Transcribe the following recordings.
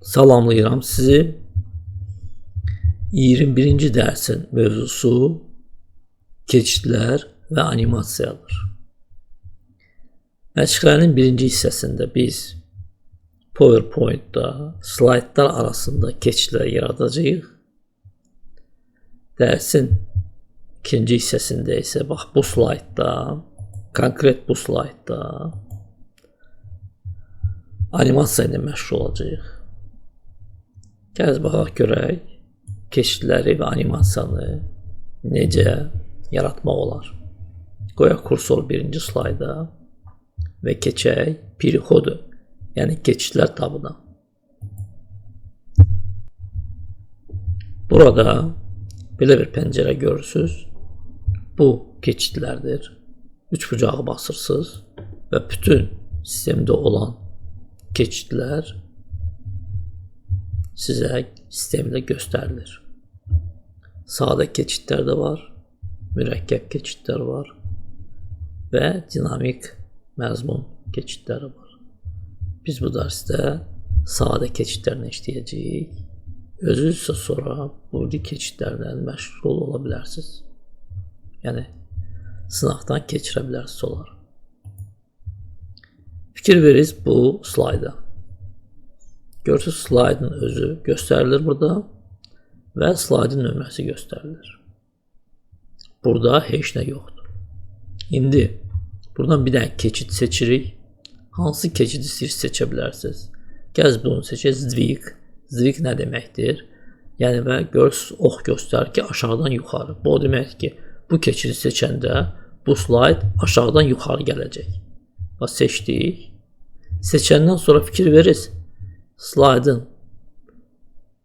Salamlayıram sizi. 21-ci dərsin mövzusu keçidlər və animasiyadır. Məşqlərin birinci hissəsində biz PowerPoint-da slaydlar arasında keçidlər yaradacağıq. Dərsin ikinci hissəsində isə bax bu slaydda, konkret bu slaydda animasiya ilə məşğul olacağıq. Gəl baxaq görək keçidləri və animasiyanı necə yaratmaq olar. Qoyaq kursor birinci slayda və keçək perihodu, yəni keçidlər tabına. Burada belə bir pəncərə görürsünüz. Bu keçidlərdir. Üç bucağı basırsınız və bütün sistemdə olan keçidlər sizə sistemdə göstərilir. Sadə keçidlər də var, mürəkkəb keçidlər var və dinamik məzmun keçidləri var. Biz bu dərsdə sadə keçidlərlə işləyəcəyik. Özünüz isə sonra bu keçidlərlə məşğul ola bilərsiniz. Yəni, sınaqdan keçirə bilərsiniz olar. Fikir verirsiniz bu slayda. Görürsünüz, slaydın özü göstərilir burada və slaydın nömrəsi göstərilir. Burada heç nə yoxdur. İndi buradan bir dənə keçid seçirik. Hansı keçidi seçə bilərsiniz? Gəl bunu seçək, zdvig. Zdvig nə deməkdir? Yəni və görürsünüz, ox göstərir ki, aşağıdan yuxarı. Bu o deməkdir ki, bu keçidi seçəndə bu slayd aşağıdan yuxarı gələcək. Bax, seçdik. Seçəndən sonra fikir verirsiniz. Slaydın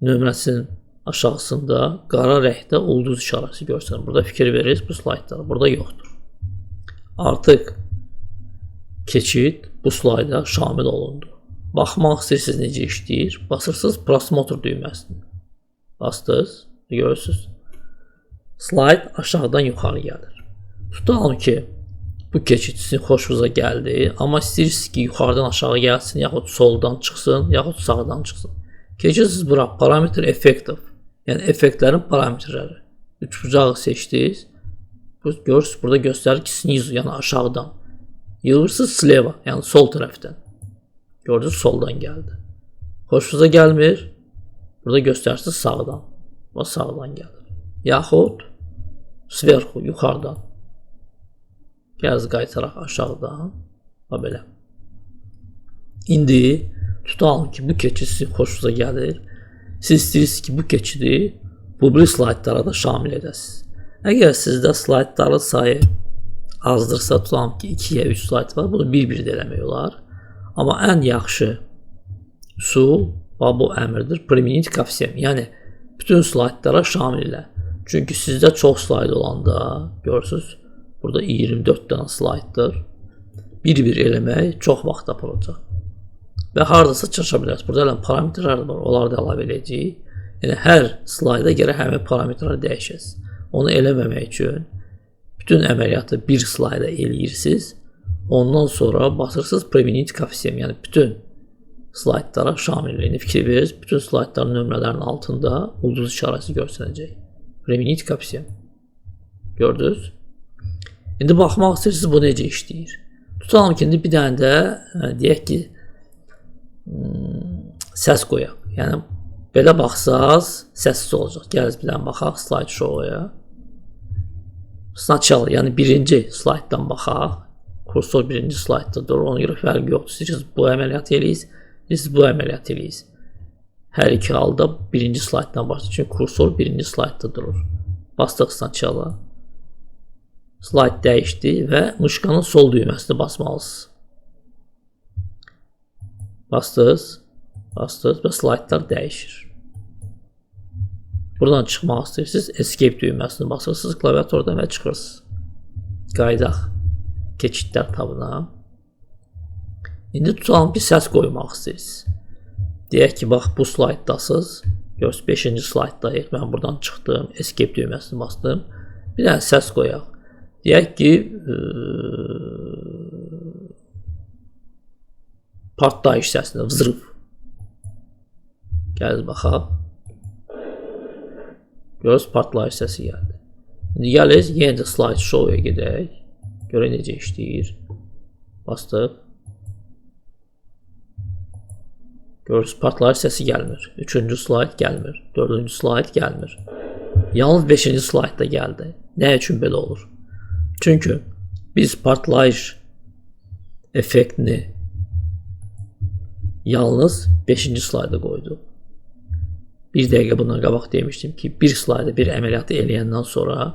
nömrəsinin aşağısında qara rəngdə ulduz işarəsi görsənir. Burada fikir verirsiniz bu slaydlar. Burada yoxdur. Artıq keçid bu slayda şamil olundu. Baxmaq istəyirsiniz necə işləyir. Basırsınız prosmotr düyməsini. Bastınız. Görürsünüz. Slayd aşağıdan yuxarı gəlir. Tutalım ki, bu keçid sizin xoşunuza gəldi, amma istəyirsiniz ki, yuxarıdan aşağı gəlsin, yaxud soldan çıxsın, yaxud sağdan çıxsın. Keçirsiniz bura, parametr effektiv, yəni effektlərin parametrləri. Üç bucağı seçdiniz, görürsünüz, burada göstərir ki, snizu, yəni aşağıdan. Yığırsınız sleva, yəni sol tərəfdən. Gördünüz, soldan gəldi. Xoşunuza gəlmir, burada göstərirsiniz sağdan, və sağdan gəlir. Yaxud sverxu, yuxarıdan. Gəz qaytaraq aşağıdan və belə. İndi tutalım ki, bu keçid sizin xoşunuza gəlir. Siz istəyirsiniz ki, bu keçidi bu bir slaydlara da şamil edəsiniz. Əgər sizdə slaydların sayı azdırsa, tutalım ki, 2-yə 3 slayd var, bunu bir-bir də eləmək olar. Amma ən yaxşı üsul bu əmrdir, preminit koeffisient, yəni bütün slaydlara şamil elə. Çünki sizdə çox slayd olanda, görürsünüz, burada 24 dənə slayddır. Bir-bir eləmək çox vaxt aparacaq. Və haradasa çaşa bilərsiniz. Burada elə parametrlər var, onları da əlavə edəcəyik. Yəni, hər slayda gərək həmin parametrləri dəyişəsiniz. Onu eləməmək üçün bütün əməliyyatı bir slayda eləyirsiniz. Ondan sonra basırsınız preminit koeffisient, yəni bütün slaydlara şamilliyini fikir verirsiniz. Bütün slaydların nömrələrinin altında ulduz işarəsi görsənəcək. Preminit koeffisient. Gördünüz? İndi baxmaq istəyirsiniz, bu necə işləyir. Tutalım ki, indi bir dənə də deyək ki, səs qoyaq. Yəni, belə baxsaz, səssiz olacaq. Gəliz bir dənə baxaq slide show-ya. Sначала, yəni birinci slayddan baxaq. Kursor birinci slayddadır, ona görə fərqi yoxdur. İstəyirsiniz bu əməliyyatı eləyirsiniz, siz bu əməliyyatı eləyirsiniz. Hər iki halda birinci slayddan başlayır. Çünki kursor birinci slaydda durur. Bastıq sначала. Slayd dəyişdi və muşkanın sol düyməsini basmalısınız. Bastınız və slaydlar dəyişir. Buradan çıxmaq istəyirsiniz, escape düyməsini basırsınız klaviaturdan və çıxırsınız. Qaydaq keçidlər tabına. İndi tutalım ki, səs qoymaq istəyirsiniz. Deyək ki, bax, bu slayddasınız. Görürsünüz, 5-ci slayddayıq. Mən buradan çıxdım, escape düyməsini bastım. Bir dənə səs qoyaq. Deyək ki, partlayış səsində, vzrıv. Gəl baxaq. Görürsünüz, partlayış səsi gəldi. İndi gəlir, yenə də slide show-ya gedək. Görək necə işləyir. Bastıq. Görürsünüz, partlayış səsi gəlmir. 3-cü slide gəlmir. 4-cü slide gəlmir. Yalnız 5-ci slide da gəldi. Nə üçün belə olur? Çünki biz partlayış effektini yalnız 5-ci slayda qoyduq. Bir dəqiqə bundan qabaq demişdim ki, bir slayda bir əməliyyatı eləyəndən sonra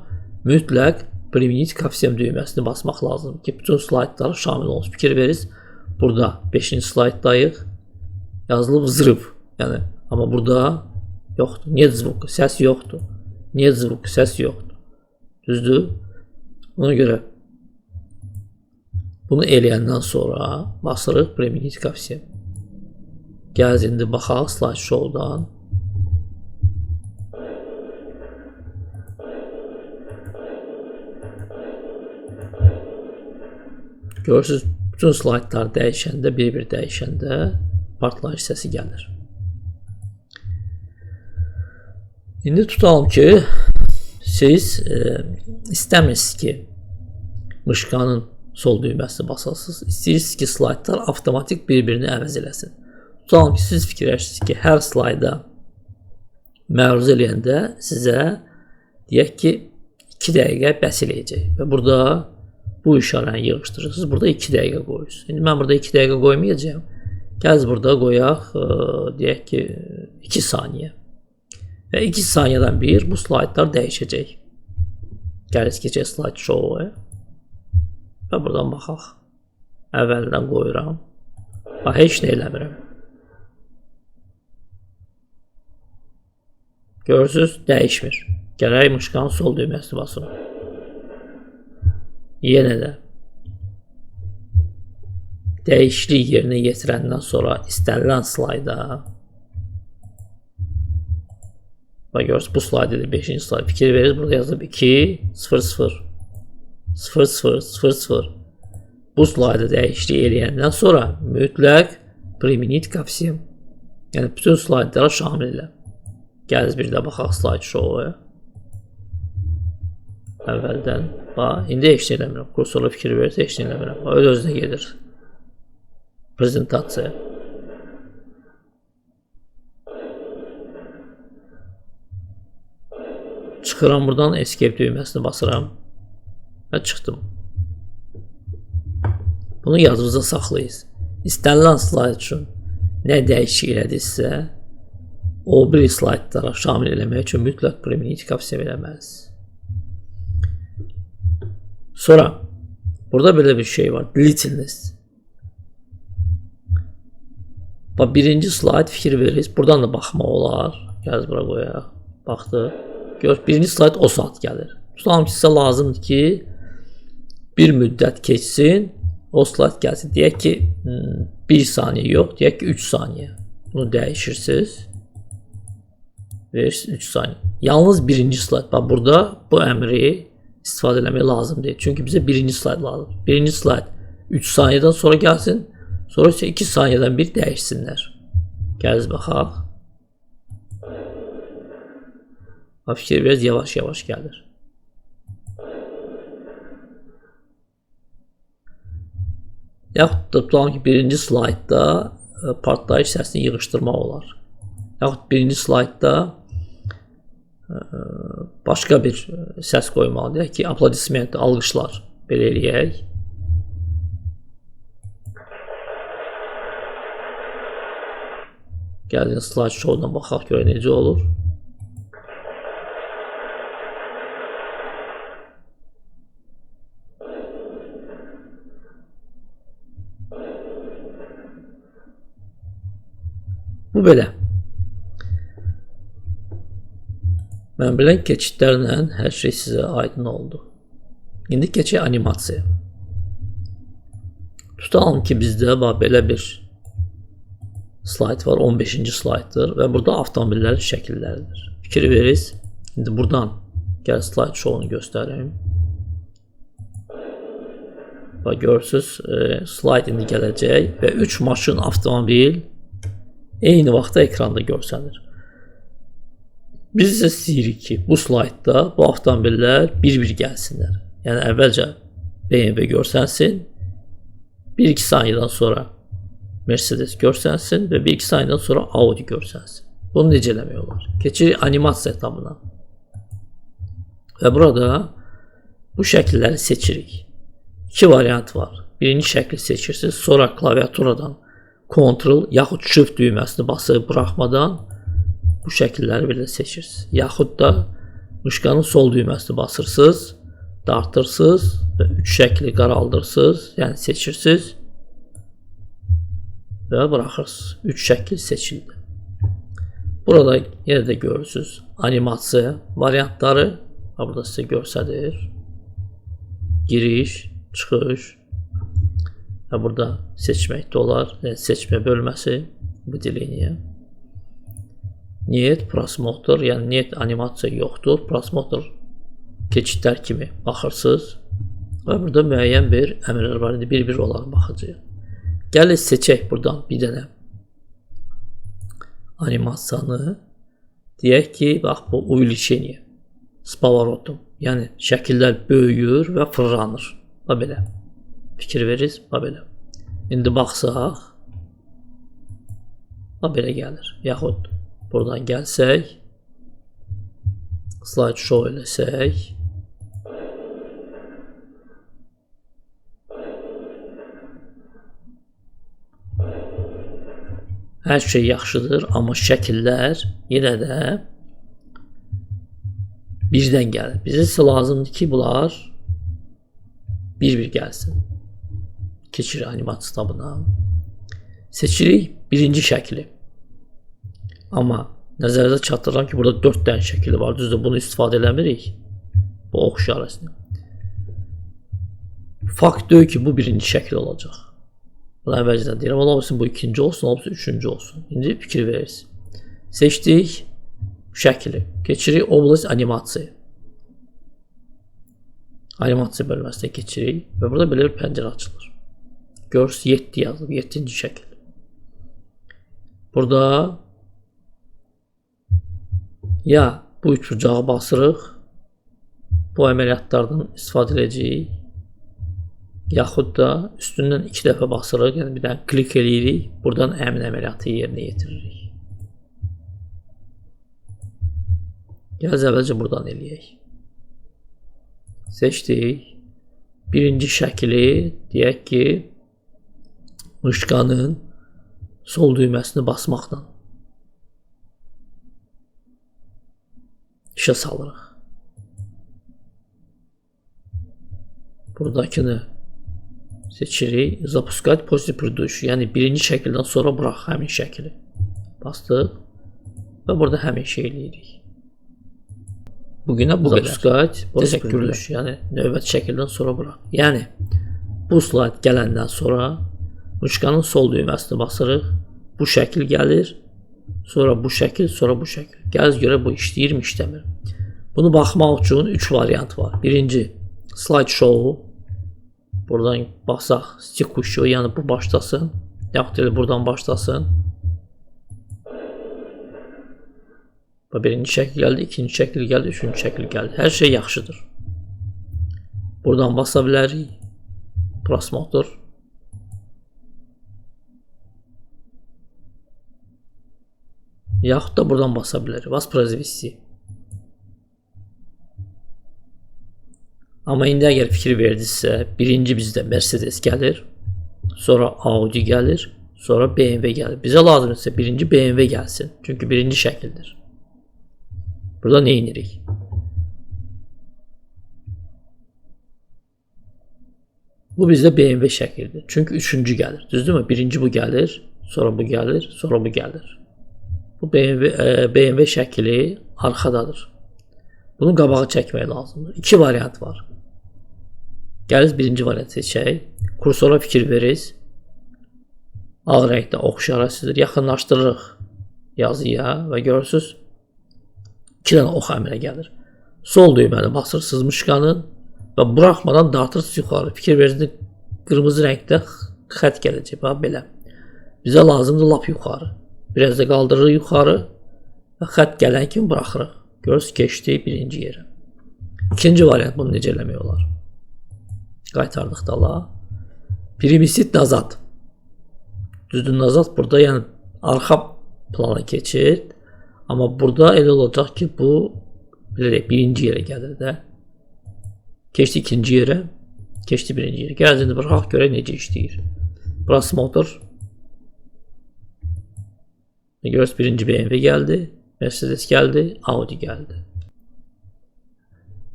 mütləq priminit koeffisient düyməsini basmaq lazım ki, bütün slaytlara şamil olsun. Fikir verirsiniz, burada 5-ci slayddayıq, yazılıb zırıb. Yəni, amma burada yoxdur. Niyə zvuk? Səs yoxdur. Niyə zvuk? Səs yoxdur. Düzdür? Ona görə bunu eləyəndən sonra basırıq priminit koeffisient. Gəl indi baxaq slide show-dan. Görürsünüz, bütün slaytlar dəyişəndə, bir-bir dəyişəndə partlayış səsi gəlir. İndi tutalım ki, siz istəmirsiniz ki, mışqanın sol düyməsini basasınız. İstəyirsiniz ki, slaytlar avtomatik bir-birini əvəz eləsin. Tutalım ki, siz fikirləşirsiniz ki, hər slayda məruz eləyəndə sizə deyək ki, 2 dəqiqə bəs eləyəcək. Və burada bu işarəni yığışdırırsınız. Burada 2 dəqiqə qoyuyorsunuz. İndi mən burada 2 dəqiqə qoymayacağım. Gəl burada qoyaq, deyək ki, 2 saniyə. Və 2 saniyədən bir bu slaytlar dəyişəcək. Gəl keçək slide show-a. Və buradan baxaq. Əvvəldən qoyuram. Bax, heç nə eləmirəm. Görürsünüz, dəyişmir. Gərək mışqanın sol düyməsini basın. Yenə də dəyişiklik yerinə yetirəndən sonra istənilən slayda bax, görürsünüz, bu slayda da 5-ci slayda fikir verirsiniz. Burada yazılıb 2, 0, 0, 0, 0, 0, 0. Bu slayda dəyişiklik eləyəndən sonra mütləq priminit koeffisient, yəni bütün slaydlara şamil elə. Gəl bir də baxaq slide show-a. Əvvəldən, bax, indi heç nə eləmirəm. Kursorla fikir verirsə heç nə eləmirəm. Öz-özünə gedir. Prezentasiya. Çıxıram buradan, escape düyməsini basıram və çıxdım. Bunu yadınızda saxlayın. İstənilən slayd üçün nə dəyişik elədinizsə, o bir slaydlara şamil eləmək üçün mütləq priminit koeffisient eləməlisiniz. Sonra burada belə bir şey var. Deletiness. Bax, birinci slayd fikir verirsiniz. Buradan da baxmaq olar. Gəl bura qoyaq. Baxdı. Gör, birinci slayd o saat gəlir. Tutalım ki, sizə lazımdır ki, bir müddət keçsin, o slayd gəlsin. Deyək ki, 1 saniyə yox, deyək ki, 3 saniyə. Bunu dəyişirsiniz. Verirsiniz 3 saniyə. Yalnız birinci slayd. Bax, burada bu əmri istifadə eləmək lazım deyil. Çünki bizə birinci slayd lazım. Birinci slayd 3 saniyədən sonra gəlsin. Sonra isə 2 saniyədən bir dəyişsinlər. Gəl baxaq. Fikir biraz yavaş-yavaş gəlir. Yaxud da tutalım ki, birinci slaydda partlayış səsini yığışdırmaq olar. Yaxud birinci slaydda başqa bir səs qoymalıyıq ki, aplodisment, alqışlar. Belə eləyək. Gəlin slide show-dan baxaq, görək necə olur. Bu belə. Mən bilən keçidlərlə hər şey sizə aydın oldu. İndi keçək animasiya. Tutalım ki, bizdə belə bir slayd var, 15-ci slayddır və burada avtomobillərin şəkilləridir. Fikir verirsiniz. İndi buradan gəl slide show-unu göstərim. Bax, görürsünüz, slayd indi gələcək və 3 maşın, avtomobil eyni vaxtda ekranda görsənir. Biz isə istəyirik ki, bu slaydda bu avtomobillər bir-bir gəlsinlər. Yəni əvvəlcə BMW görsənsin, 1-2 saniyədən sonra Mercedes görsənsin və 1-2 saniyədən sonra Audi görsənsin. Bunu necə eləmək olar? Keçirik animasiya etabına. Və burada bu şəkilləri seçirik. İki variant var. Birinci şəkli seçirsiniz, sonra klaviaturadan Ctrl yaxud Shift düyməsini basıb buraxmadan bu şəkilləri belə seçirsiniz. Yaxud da muşqanın sol düyməsini basırsınız, dartırsınız və 3 şəkli qaraldırsınız, yəni seçirsiniz və buraxırsınız. 3 şəkil seçildi. Burada yenə də görürsünüz animasiya variantları. Burada sizə göstərir. Giriş, çıxış və burada seçmək də olar. Yəni seçmə bölməsi bu diliniyə. Niyet, prosmotr, yəni niyet animasiya yoxdur. Prosmotr keçidlər kimi baxırsınız və burada müəyyən bir əmrlər var. İndi bir-bir olaraq baxacağıq. Gəlin seçək buradan bir dənə animasiyanı. Deyək ki, bax bu увеличение с поворотом. Yəni şəkillər böyüyür və fırlanır. Bax belə. Fikir verirsiniz, bax belə. İndi baxsaq, bax belə gəlir. Yaxud buradan gəlsək, slide show eləsək, hər şey yaxşıdır, amma şəkillər yenə də birdən gəlir. Bizə isə lazımdır ki, bunlar bir-bir gəlsin. Keçirik animasiya tabına. Seçirik birinci şəkli. Amma nəzərdə çatdırıram ki, burada 4 dənə şəkili var. Düzdür, bunu istifadə eləmirik. Bu ox işarəsini. Fakt deyil ki, bu birinci şəkil olacaq. Bunu əvvəlcədən deyirəm, ola bilsin bu ikinci olsun, ola bilsin üçüncü olsun. İndi fikir verirsiniz. Seçdik şəkili. Keçirik oblast animasiya. Animasiya bölməsinə keçirik və burada belə bir pəncərə açılır. Görürsünüz 7 yazılıb, 7-ci şəkil. Burada ya bu üç bucağı basırıq, bu əməliyyatlardan istifadə edəcəyik, yaxud da üstündən 2 dəfə basırıq, yəni bir dənə klik eləyirik, buradan həmin əməliyyatı yerinə yetiririk. Gəl əvvəlcə buradan eləyək. Seçdik. Birinci şəkili deyək ki, muşqanın sol düyməsini basmaqla işə salırıq. Buradakını seçirik. Zapuskать после предыдущего. Yəni birinci şəkildən sonra burax həmin şəkili. Bastıq və burada həmin şey eləyirik. Bugünə bu qədər. Təşəkkürlər. Yəni növbəti şəkildən sonra burax. Yəni bu slayd gələndən sonra muşqanın sol düyməsini basırıq. Bu şəkil gəlir. Sonra bu şəkil, sonra bu şəkil. Gəliz görə bu işləyirmi, işləmir. Bunu baxmaq üçün 3 variant var. Birinci slide show. Buradan baxsaq tekuş, yəni bu başlasın. Yaxud da buradan başlasın. Birinci şəkil gəldi, ikinci şəkil gəldi, üçüncü şəkil gəldi. Hər şey yaxşıdır. Buradan basa bilərik. Prosmotr. Yaxud da buradan basa bilərik. Воспроизвести. Amma indi əgər fikir verdinizsə, birinci bizdə Mercedes gəlir, sonra Audi gəlir, sonra BMW gəlir. Bizə lazımdırsa birinci BMW gəlsin. Çünki birinci şəkildir. Burada nə edirik? Bu bizdə BMW şəkildir. Çünki üçüncü gəlir. Düzdürmü? Birinci bu gəlir, sonra bu gəlir, sonra bu gəlir. Bu BMW şəkili arxadadır. Bunu qabağa çəkmək lazımdır. 2 variant var. Gəliz birinci variant seçək. Kursora fikir verirsiniz. Ağ rəngdə ox işarəsidir. Yaxınlaşdırırıq yazıya və görürsünüz 2 dənə ox əmrə gəlir. Sol düyməni basırsınız muşqanın və buraxmadan dartırsınız yuxarı. Fikir verirsiniz qırmızı rəngdə xətt gələcək. Bax belə. Bizə lazımdır lap yuxarı. Biraz da qaldırırıq yuxarı və xətt gələn kimi buraxırıq. Görürsünüz, keçdik birinci yerə. İkinci variant bunu necə eləmək olar? Qaytardıq dala. Primisit nazad. Düzdür, nazad burada, yəni arxa plana keçir. Amma burada elə olacaq ki, bu bilərək birinci yerə gəlir də. Keçdi ikinci yerə, keçdi birinci yerə. Gəl indi baxaq görək necə işləyir. Burası motor. Görürsünüz, birinci BMW gəldi, Mercedes gəldi, Audi gəldi.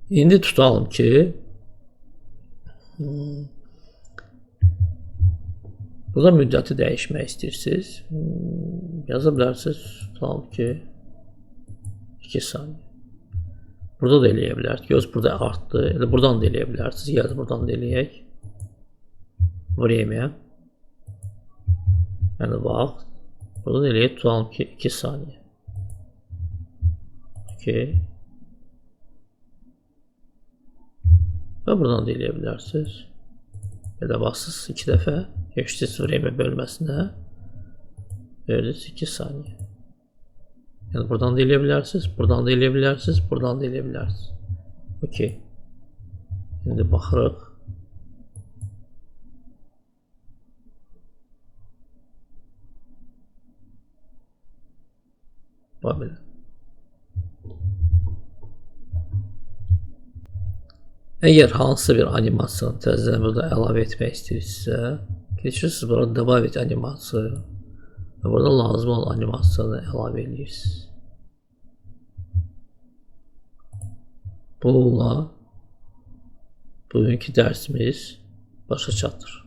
İndi tutalım ki, burada müddəti dəyişmək istəyirsiniz. Yaza bilərsiniz, tutalım ki, 2 saniyə. Burada da eləyə bilərsiniz. Göz burada artdı. Elə buradan da eləyə bilərsiniz. Gəldi buradan da eləyək. Vremya. Yəni vaxt. Burada da eləyək, tutalım ki, 2 saniyə. Okay. Və buradan da eləyə bilərsiniz. Belə baxsınız 2 dəfə. Geçdiniz vremya bölməsinə. Verdiniz 2 saniyə. Yəni buradan da eləyə bilərsiniz. Buradan da eləyə bilərsiniz. Buradan da eləyə bilərsiniz. Okay. İndi baxırıq. Bax belə. Əgər hansısa bir animasiyonu təzədən burada əlavə etmək istəyirsinizsə, keçirsiniz burada добавить animasiya və burada lazım olan animasiyonu əlavə edirsiniz. Bununla bugünkü dərsimiz başa çatır.